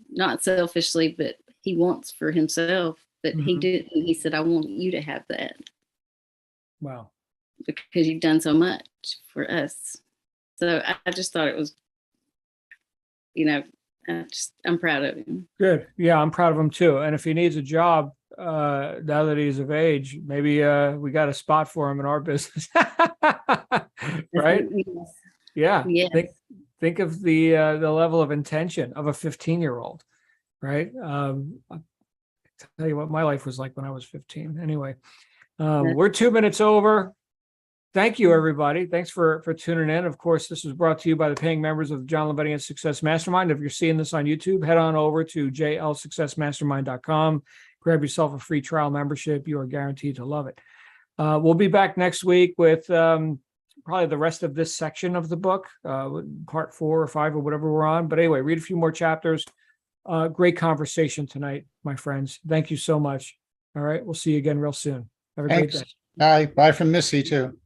S4: not selfishly, but he wants for himself. But he
S1: Mhm.
S4: didn't. He said, I want you to have that
S1: Wow.
S4: because you've done so much for us. So I just thought it was, I'm proud of him.
S1: Good. Yeah, I'm proud of him too. And if he needs a job, now that he's of age, maybe we got a spot for him in our business. Right? Yeah.
S4: Yes.
S1: Think of the level of intention of a 15-year-old, right? I'll tell you what my life was like when I was 15. Anyway, we're 2 minutes over. Thank you, everybody. Thanks for tuning in. Of course, this was brought to you by the paying members of the John Lavenia Success Mastermind. If you're seeing this on YouTube, head on over to JLSuccessmastermind.com. Grab yourself a free trial membership. You are guaranteed to love it. We'll be back next week with probably the rest of this section of the book, part 4 or 5 or whatever we're on. But anyway, read a few more chapters. Great conversation tonight, my friends. Thank you so much. All right. We'll see you again real soon. Have a great day.
S2: Thanks. Bye from Missy too.